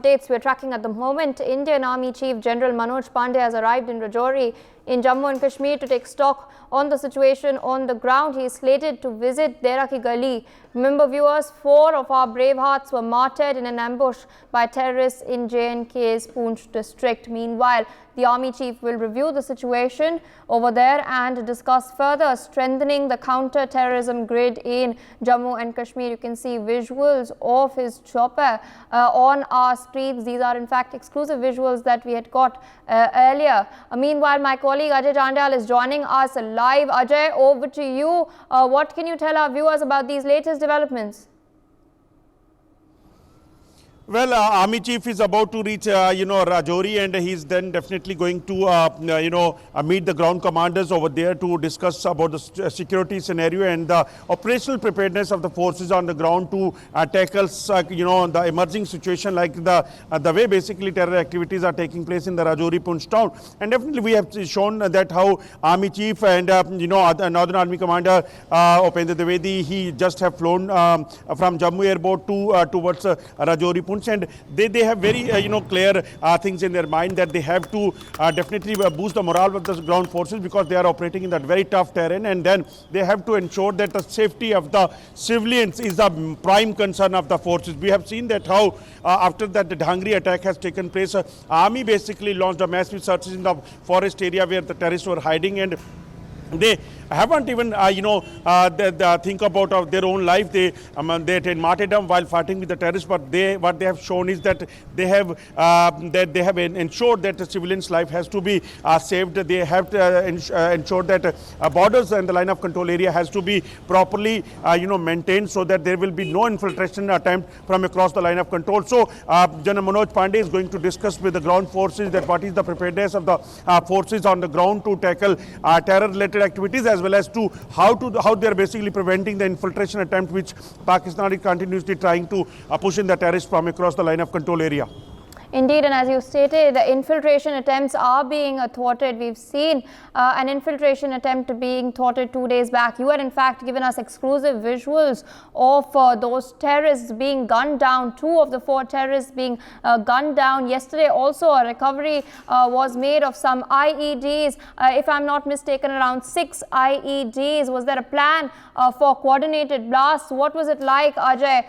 updates we're tracking at the moment. Indian Army Chief General Manoj Pande has arrived in Rajouri in Jammu and Kashmir to take stock on the situation on the ground. He is slated to visit Dera ki Gali. Remember, viewers, 4 of our brave hearts were martyred in an ambush by terrorists in J&K's Poonch district. Meanwhile, the Army Chief will review the situation over there and discuss further strengthening the counter-terrorism grid in Jammu and Kashmir. You can see visuals of his chopper on our streets. These are in fact exclusive visuals that we had got earlier. Meanwhile, my colleague Ajay Chandal is joining us live. Ajay, over to you. What can you tell our viewers about these latest developments? Well, Army Chief is about to reach, Rajouri, and he's then definitely going to, meet the ground commanders over there to discuss about the security scenario and the operational preparedness of the forces on the ground to tackle, the emerging situation like the way basically terror activities are taking place in the Rajouri Poonch town. And definitely we have shown that how Army Chief and, Northern Army Commander Pande Dwivedi, he just have flown from Jammu airport towards Rajouri Poonch. And they have very clear things in their mind that they have to definitely boost the morale of the ground forces because they are operating in that very tough terrain, and then they have to ensure that the safety of the civilians is the prime concern of the forces. We have seen that how after that the Dhangri attack has taken place, army basically launched a massive searches in the forest area where the terrorists were hiding, and they haven't even, they think about their own life. They attain martyrdom while fighting with the terrorists. But what they have shown is that they have ensured that the civilians' life has to be saved. They have to ensure that borders and the line of control area has to be properly, maintained so that there will be no infiltration attempt from across the line of control. So, General Manoj Pande is going to discuss with the ground forces that what is the preparedness of the forces on the ground to tackle terror-related activities, as well as to how they are basically preventing the infiltration attempt which Pakistan is continuously trying to push in the terrorists from across the line of control area. Indeed, and as you stated, the infiltration attempts are being thwarted. We've seen an infiltration attempt being thwarted 2 days back. You had in fact given us exclusive visuals of those terrorists being gunned down, 2 of the 4 terrorists being gunned down. Yesterday also a recovery was made of some IEDs, if I'm not mistaken, around 6 IEDs. Was there a plan for coordinated blasts? What was it like, Ajay,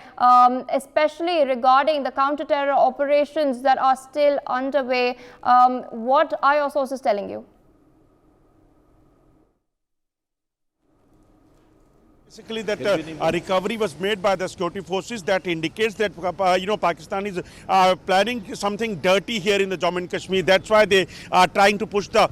especially regarding the counter-terror operations that are still underway? What are your sources telling you? Basically, that a recovery was made by the security forces that indicates that Pakistan is planning something dirty here in the Jammu and Kashmir. That's why they are trying to push the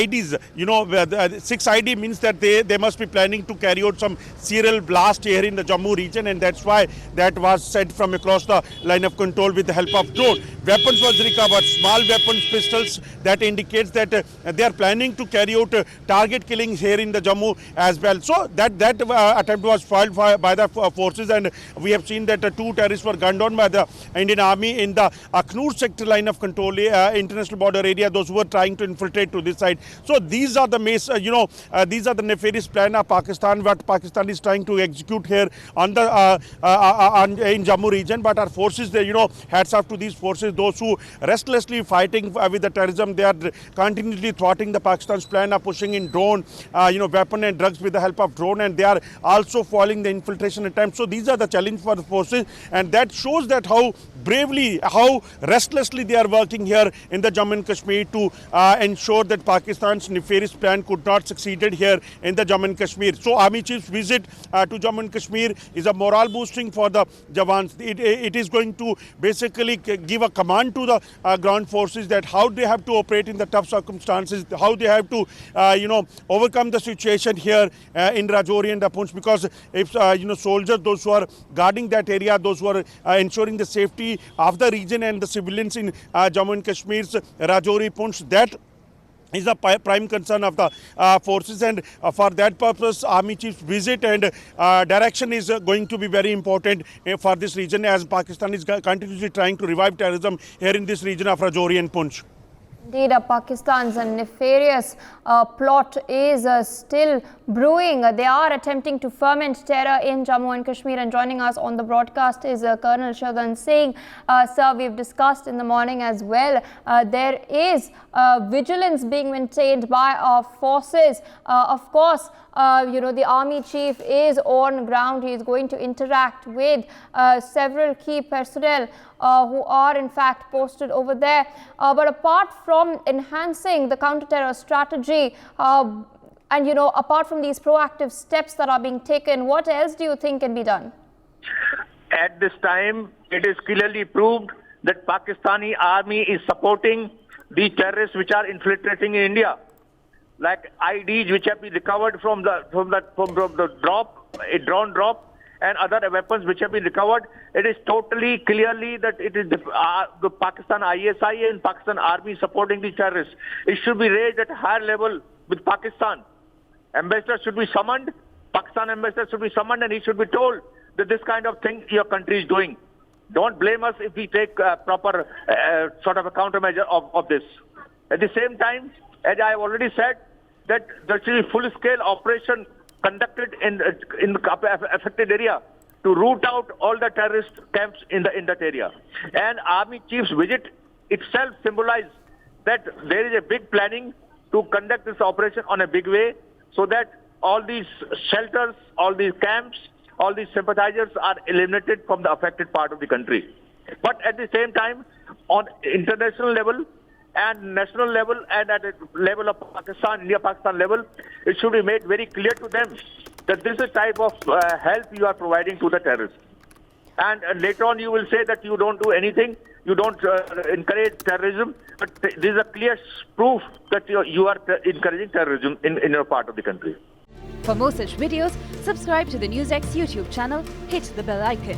IDs. The 6 ID means that they must be planning to carry out some serial blast here in the Jammu region, and that's why that was sent from across the line of control with the help of drone. Weapons was recovered, small weapons, pistols. That indicates that they are planning to carry out target killings here in the Jammu as well. So that attempt was foiled by the forces, and we have seen that 2 terrorists were gunned down by the Indian Army in the Akhnur sector line of control, international border area, those who were trying to infiltrate to this side. So these are the these are the nefarious plan of Pakistan, what Pakistan is trying to execute here on the in Jammu region. But our forces, hats off to these forces, those who restlessly fighting with the terrorism. They are continuously thwarting the Pakistan's plan of pushing in drone, weapon and drugs with the help of drone, and they are also foiling the infiltration attempts. So these are the challenge for the forces, and that shows that how bravely, how restlessly they are working here in the Jammu and Kashmir to ensure that Pakistan's nefarious plan could not succeed here in the Jammu and Kashmir. So Army Chief's visit to Jammu and Kashmir is a morale boosting for the Jawans. It is going to basically give a command to the ground forces that how they have to operate in the tough circumstances, how they have to overcome the situation here in Rajouri and the Poonch, because if soldiers, those who are guarding that area, those who are ensuring the safety of the region and the civilians in Jammu and Kashmir's Rajouri, Poonch, that is a prime concern of the forces, and for that purpose Army Chief's visit and direction is going to be very important for this region, as Pakistan is continuously trying to revive terrorism here in this region of Rajouri and Poonch. Indeed, Pakistan's nefarious plot is still brewing. They are attempting to ferment terror in Jammu and Kashmir. And joining us on the broadcast is Colonel Shadan Singh. Sir, we've discussed in the morning as well. There is vigilance being maintained by our forces. Of course, the army chief is on ground. He is going to interact with several key personnel who are in fact posted over there. But apart from enhancing the counter-terror strategy and apart from these proactive steps that are being taken, what else do you think can be done? At this time, it is clearly proved that Pakistani army is supporting the terrorists which are infiltrating in India, like IDs which have been recovered from the drop, a drone drop, and other weapons which have been recovered. It is totally clearly that it is the Pakistan ISI and Pakistan army supporting the terrorists. It should be raised at a higher level with Pakistan. Ambassador should be summoned. Pakistan ambassador should be summoned, and he should be told that this kind of thing your country is doing. Don't blame us if we take proper sort of a countermeasure of this. At the same time, as I have already said, that there should be full-scale operation conducted in the affected area to root out all the terrorist camps in that area. And Army Chief's visit itself symbolizes that there is a big planning to conduct this operation on a big way, so that all these shelters, all these camps, all these sympathizers are eliminated from the affected part of the country. But at the same time, on international level and national level and at the level of Pakistan, India-Pakistan level, it should be made very clear to them that this is the type of help you are providing to the terrorists. And later on you will say that you don't do anything, you don't encourage terrorism, but this is a clear proof that you are encouraging terrorism in your part of the country. For more such videos, subscribe to the NewsX YouTube channel, hit the bell icon.